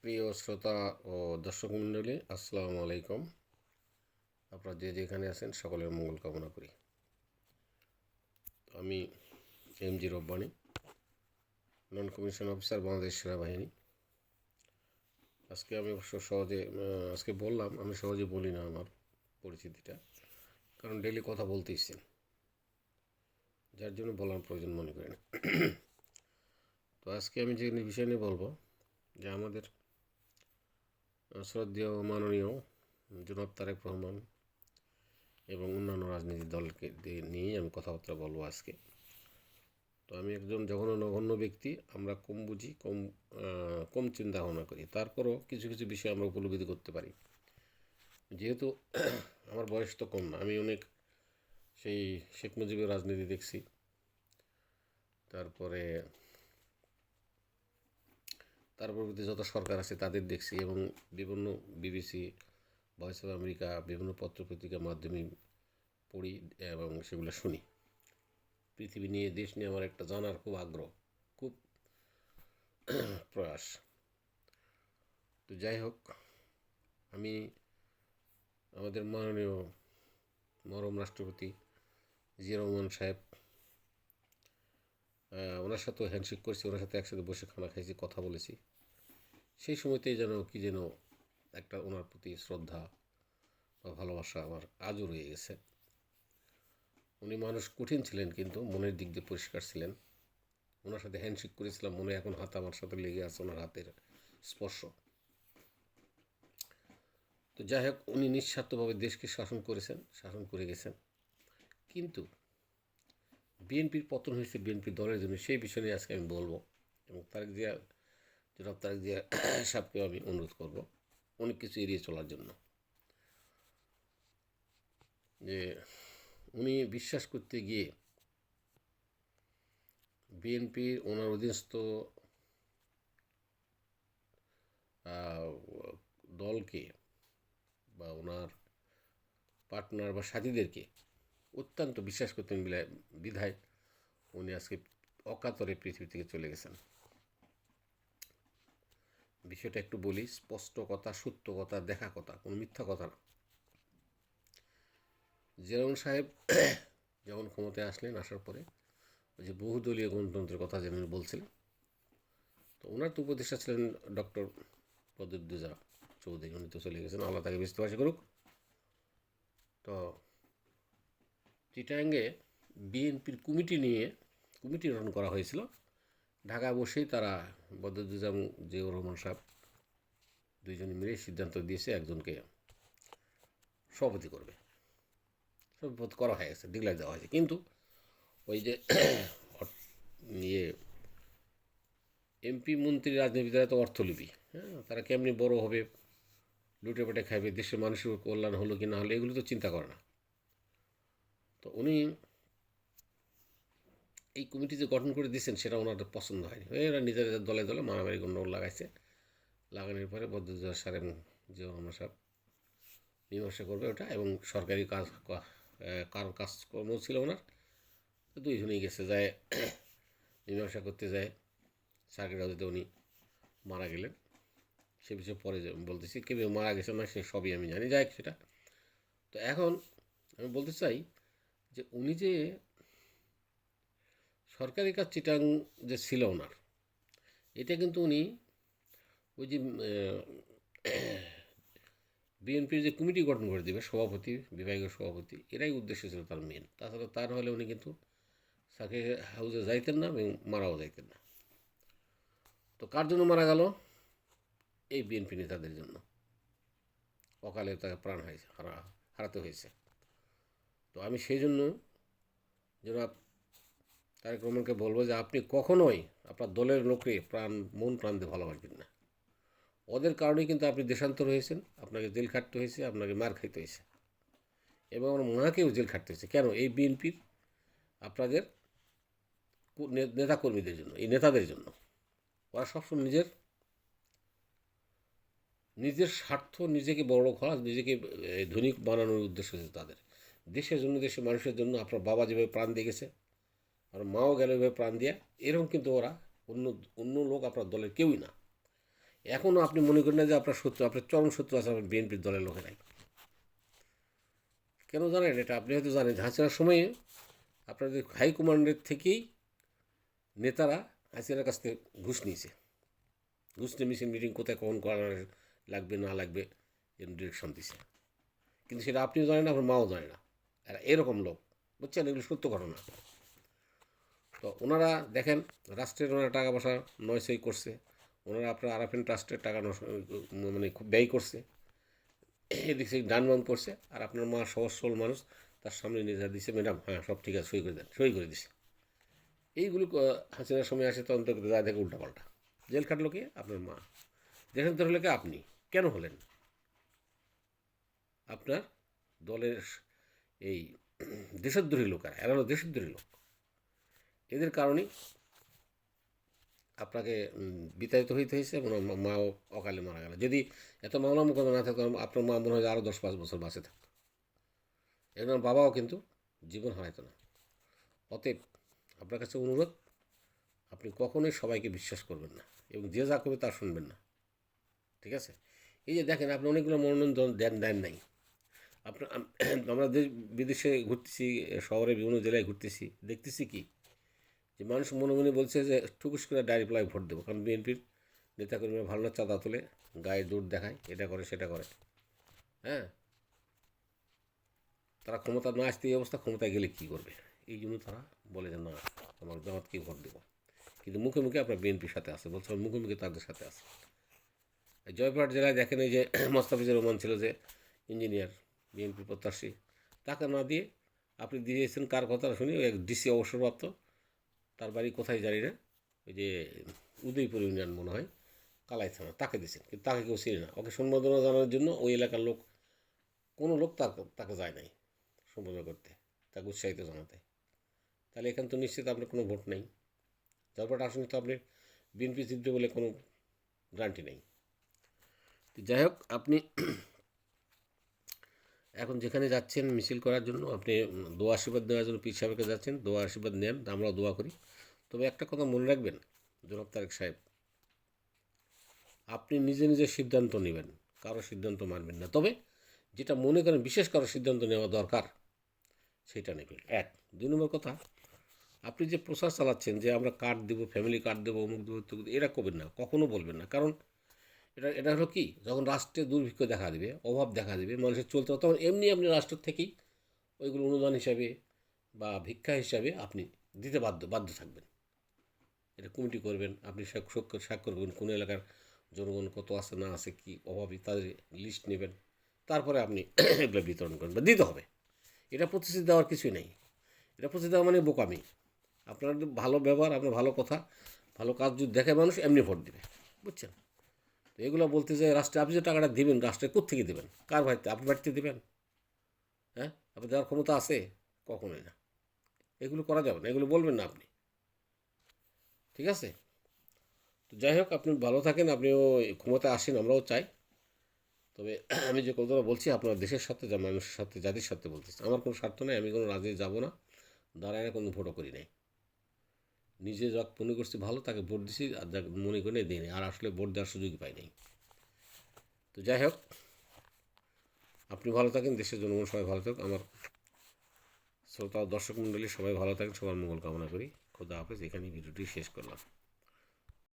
প্রিয় শ্রোতা ও দর্শক মণ্ডলী, আসসালামু আলাইকুম। আপনারা যে যেখানে আছেন সকলের মঙ্গল কামনা করি। আমি এমজি রব্বানী, নন কমিশন অফিসার, বাংলাদেশ সেনাবাহিনী। আজকে আমি অবশ্য আজকে বললাম, আমি সহজে বলি না আমার পরিচিতিটা, কারণ ডেলি কথা বলতেইছি, যার জন্য বলার প্রয়োজন মনে করি না। তো আজকে আমি যে বিষয় নিয়ে বলবো, যে আমাদের শ্রদ্ধেয় মাননীয় জনাব তারেক রহমান এবং অন্যান্য রাজনৈতিক দলকে নিয়েই আমি কথাবার্তা বলবো আজকে। তো আমি একজন জঘন্য নগণ্য ব্যক্তি, আমরা কম বুঝি, কম চিন্তা ভাবনা করি, তারপরও কিছু কিছু বিষয় আমরা উপলব্ধি করতে পারি। যেহেতু আমার বয়স তো কম না, আমি অনেক সেই শেখ মুজিবের রাজনীতি দেখছি, তারপরে তার পরবর্তী যত সরকার আছে তাদের দেখছি, এবং বিভিন্ন বিবিসি, ভয়েস অফ আমেরিকা, বিভিন্ন পত্রপত্রিকার মাধ্যমে পড়ি এবং সেগুলো শুনি। পৃথিবী নিয়ে, দেশ নিয়ে আমার একটা জানার খুব আগ্রহ, খুব প্রয়াস। তো যাই হোক, আমি আমাদের মাননীয় মরম রাষ্ট্রপতি জিয়া রহমান সাহেব, ওনার সাথেও হ্যান্ডশেক করেছি, ওনার সাথে একসাথে বসে খানা খাইছি, কথা বলেছি। সেই সময়তেই যেন একটা ওনার প্রতি শ্রদ্ধা বা ভালোবাসা আমার আজও রয়ে গেছে। উনি মানুষ কঠিন ছিলেন, কিন্তু মনের দিক দিয়ে পরিষ্কার ছিলেন। ওনার সাথে হ্যান্ডশেক করেছিলাম, মনে এখন হাত আমার সাথে লেগে আছে, ওনার হাতের স্পর্শ। তো যাই হোক, উনি নিঃস্বার্থভাবে দেশকে শাসন করে গেছেন। কিন্তু বিএনপির পতন হয়েছে বিএনপি দলের জন্য, সেই বিষয় নিয়ে আজকে আমি বলবো, এবং জনাব তারেক জিয়া সাহেবকেও আমি অনুরোধ করব অনেক কিছু এড়িয়ে চলার জন্য। যে উনি বিশ্বাস করতে গিয়ে বিএনপির ওনার অধীনস্থ দলকে বা ওনার পার্টনার বা সাথীদেরকে অত্যন্ত বিশ্বাস করতেন বিধায় উনি আজকে অকাতরে পৃথিবী থেকে চলে গেছেন। বিষয়টা একটু বলি, স্পষ্ট কথা, সত্য কথা, দেখা কথা, কোনো মিথ্যা কথা না। জিয়াউর সাহেব যখন ক্ষমতায় আসলেন, আসার পরে ওই যে বহুদলীয় গণতন্ত্রের কথা যেন বলছিলেন, তো ওনার তো উপদেষ্টা ছিলেন ডক্টর প্রদীপ চৌধুরী। উনি তো চলে গেছেন, আল্লাহ তাকে বেশি করুক। তো চিটাগাঙ্গে বিএনপির কমিটি গঠন করা হয়েছিল। ঢাকা বসেই তারা বদরুদ্দোজা জিয়াউর রহমান সাহেব দুইজনে মিলে সিদ্ধান্ত দিয়েছে একজনকে সভাপতি করবে। সভাপতি করা হয়ে গেছে, ডিক্লেয়ার দেওয়া হয়েছে। কিন্তু ওই যে ইয়ে এমপি মন্ত্রী রাজনীতিবিদরা তো অর্থলিপি, হ্যাঁ, তারা কেমনি বড় হবে, লুটে পেটে খাইবে, দেশের মানুষের কল্যাণ হলো কি না হলো এগুলো তো চিন্তা করে না। তো উনি এই কমিটি যে গঠন করে দিয়েছেন সেটা ওনাদের পছন্দ হয়নি। এরা নিজেদের দলে দলে মারামারি গণ্ডগোল লাগানোর পরে বদরুদ্দোজা স্যার এবং জিয়াউর রহমান সাহেব মীমাংসা করবে ওটা, এবং সরকারি কাজকর্ম ছিল ওনার। তো দুইজনেই গেছে, যায় মীমাংসা করতে যায়। সার্কিট হাউসে উনি মারা গেলেন। সে বিষয়ে পরে বলতেছি, কেউ মারা গেছে না সে সবই আমি জানি, যাই সেটা। তো এখন আমি বলতে চাই যে উনি যে সরকারি কাজ চিটাং যে ছিল ওনার, এটা কিন্তু উনি ওই যে বিএনপির যে কমিটি গঠন করে দেবে, সভাপতি, বিভাগীয় সভাপতি, এরাই উদ্দেশ্য ছিল তার মেন। তাছাড়া তার হলে উনি কিন্তু সার্কিট হাউসে যাইতেন না এবং মারাও যাইতেন না। তো কার জন্য মারা গেল? এই বিএনপি নেতাদের জন্য। অকালে তাকে প্রাণ হারাতে হয়েছে। তো আমি সেই জন্য জনাব তারেক রহমানকে বলবো যে আপনি কখনোই আপনার দলের লোককে মন প্রাণ দিয়ে ভালোবাসবেন না। ওদের কারণেই কিন্তু আপনি দেশান্তর হয়েছেন, আপনাকে জেল খাটতে হয়েছে, আপনাকে মার খাইতে হয়েছে, এবং আমার মাকেও জেল খাটতে হয়েছে। কেন? এই বিএনপির আপনাদের নেতাকর্মীদের জন্য, এই নেতাদের জন্য। ওরা সবসময় নিজের স্বার্থ, নিজেকে বড় করা, নিজেকে ধনী বানানোর উদ্দেশ্য ছিল তাদের। দেশের জন্য, দেশের মানুষের জন্য আপনার বাবা যেভাবে প্রাণ দিয়ে গেছে, আর মাও গেল এভাবে প্রাণ দিয়ে, এরকম কিন্তু ওরা অন্য অন্য লোক আপনার দলের কেউই না। এখনও আপনি মনে করেন না যে আপনার শত্রু, আপনার চরম শত্রু আছে আপনার বিএনপির দলের লোকেরাই। কেন জানেন? এটা আপনি হয়তো জানেন, হাসিনার সময়ে আপনাদের হাইকমান্ডের থেকেই নেতারা হাসিনার কাছ থেকে ঘুষ নিয়েছে। ঘুষ নিয়ে মিটিং কোথায় কখন করা লাগবে না লাগবে এর ডিরেকশন দিছে। কিন্তু সেটা আপনিও জানেন না, আপনার মাও জানে না। আর এরকম লোক, বুঝছেন, এগুলো সত্য ঘটনা। তো ওনারা দেখেন রাষ্ট্রের ওনারা টাকা পয়সা নয়সই করছে, ওনারা আপনার আরাফিন ট্রাস্টের টাকা মানে খুব ব্যয় করছে, এদিক থেকে ডানবাম করছে। আর আপনার মা সহজ সরল মানুষ, তার সামনে নিয়ে যা দিছে, ম্যাডাম হ্যাঁ সব ঠিক আছে, সই করে দেন, সই করে দিছে। এইগুলো হাসিনার সময় আসে তদন্ত করতে যা দেখে উল্টাপাল্টা। জেল খাটলো কি? আপনার মা। দেশান্তর হলে কি আপনি? কেন হলেন? আপনার দলের এই দেশদ্রোহী লোকেরা, এরা হলো দেশদ্রোহী লোক। এদের কারণেই আপনাকে বিতাড়িত হইতে হয়েছে এবং মাও অকালে মারা গেল। যদি এত মামলা মোকদ্দমা না থাকতো, আপনার মা মনে হয় আরও 10-5 বছর বাঁচে থাকতো। একজন বাবাও কিন্তু জীবন হারাইতো না। অতএব আপনার কাছে অনুরোধ, আপনি কখনোই সবাইকে বিশ্বাস করবেন না এবং যে যা করবে তা শুনবেন না, ঠিক আছে? এই যে দেখেন, আপনি অনেকগুলো মনোনয়ন দেন নাই। আপনার আমরা দেশ বিদেশে ঘুরতেছি, শহরে বিভিন্ন জেলায় ঘুরতেছি, দেখতেছি কি যে মানুষ মনে মনে বলছে যে ঠুকুস করে ডাইরি প্লাই ভোট দেবো, কারণ বিএনপির নেতাকর্মীরা ভালো চাঁদা তোলে, গায়ে দৌড় দেখায়, এটা করে সেটা করে। হ্যাঁ, তারা ক্ষমতা না আসতে এই অবস্থা, ক্ষমতায় গেলে কী করবে, এই জন্য তারা বলে যে না, আমার জামাতকেই ভোট দেবো। কিন্তু মুখে মুখে আপনার বিএনপির সাথে আছে, বলছে মুখে মুখে তাদের সাথে আছে। জয়পুরহাট জেলায় দেখেন, এই যে মোস্তাফিজুর রহমান ছিল যে ইঞ্জিনিয়ার, বিএনপি প্রত্যাশী, টাকা না দিয়ে আপনি দিয়েছেন কার কথা শুনি, এক ডিসি অবসরপ্রাপ্ত, তার বাড়ি কোথায় জানি না, ওই যে উদয়পুর ইউনিয়ন মনে হয়, কালাই থানা, তাকে দিয়েছেন। কিন্তু তাকে কেউ চিনি না। ওকে সম্বর্ধনা জানানোর জন্য ওই এলাকার লোক, কোনো লোক তাকে যায় নাই সম্বোধনা করতে, তাকে উৎসাহিত জানাতে। তাহলে এখানে তো নিশ্চিত আপনার কোনো ভোট নেই। জয়পুরহাট আসনে তো আপনি বিএনপি জিতবে বলে কোনো গ্যারান্টি নেই। যাই হোক, আপনি এখন যেখানে যাচ্ছেন মিছিল করার জন্য, আপনি দোয়া আশীর্বাদ নেওয়ার জন্য পীর সাহেবের কাছে যাচ্ছেন, দোয়া আশীর্বাদ নেন, আমরাও দোয়া করি। তবে একটা কথা মনে রাখবেন জনাব তারেক সাহেব, আপনি নিজে নিজে সিদ্ধান্ত নেবেন, কারো সিদ্ধান্ত মানবেন না। তবে যেটা মনে করেন বিশেষ কারো সিদ্ধান্ত নেওয়া দরকার, সেটা নেবেন। 1, 2 নম্বর কথা, আপনি যে প্রচার চালাচ্ছেন যে আমরা কার্ড দেবো, ফ্যামিলি কার্ড দেবো, অমুক দেবো, এরা করবেন না, কখনো বলবেন না। কারণ এটা হলো কি, যখন রাষ্ট্রে দুর্ভিক্ষ দেখা দেবে, অভাব দেখা দেবে, মানুষের চলতে হবে, তখন এমনি আপনি রাষ্ট্র থেকেই ওইগুলো অনুদান হিসাবে বা ভিক্ষা হিসাবে আপনি দিতে বাধ্য থাকবেন। এটা কমিটি করবেন, আপনি স্বাক্ষর করবেন, কোন এলাকার জনগণ কত আছে না আছে, কি অভাবী, তাদের লিস্ট নেবেন, তারপরে আপনি এগুলো বিতরণ করবেন বা দিতে হবে। এটা প্রতিশ্রুতি দেওয়ার কিছুই নেই। এটা প্রতিশ্রুতি দেওয়া মানে বোকামি। আপনার ভালো ব্যবহার, আপনার ভালো কথা, ভালো কাজ যদি দেখে মানুষ, এমনি ভোট দেবে, বুঝছেন? তো এগুলো বলতে যে রাষ্ট্রে আপনি যে টাকাটা দেবেন, রাষ্ট্রে কোত্থেকে দেবেন, কার বাড়িতে, আপনি বাড়িতে দেবেন? হ্যাঁ, আপনি দেওয়ার ক্ষমতা আছে? কখনোই না। এগুলো করা যাবে না, এগুলো বলবেন না আপনি, ঠিক আছে? তো যাই হোক, আপনি ভালো থাকেন, আপনিও ক্ষমতায় আসেন, আমরাও চাই। তবে আমি যে কথাটা বলছি আপনার দেশের সাথে, যা মানুষের সাথে, জাতির সাথে বলতেছি, আমার কোনো স্বার্থ নেই, আমি কোনো রাজনীতি যাব না, দাঁড়ায় না, কোনো ভোটও করি নাই। নিজে যা মনে করছি ভালো, তাকে ভোট দিছি, আর যা মনে করে দিই আর আসলে ভোট দেওয়ার সুযোগই পাই নাই। তো যাই হোক, আপনি ভালো থাকেন, দেশের জনগণ সবাই ভালো থাকুক, আমার শ্রোতা দর্শক মণ্ডলী সবাই ভালো থাকেন, সবার মঙ্গল কামনা করি। খোদা হাফেজ। এখানেই ভিডিওটি শেষ করলাম।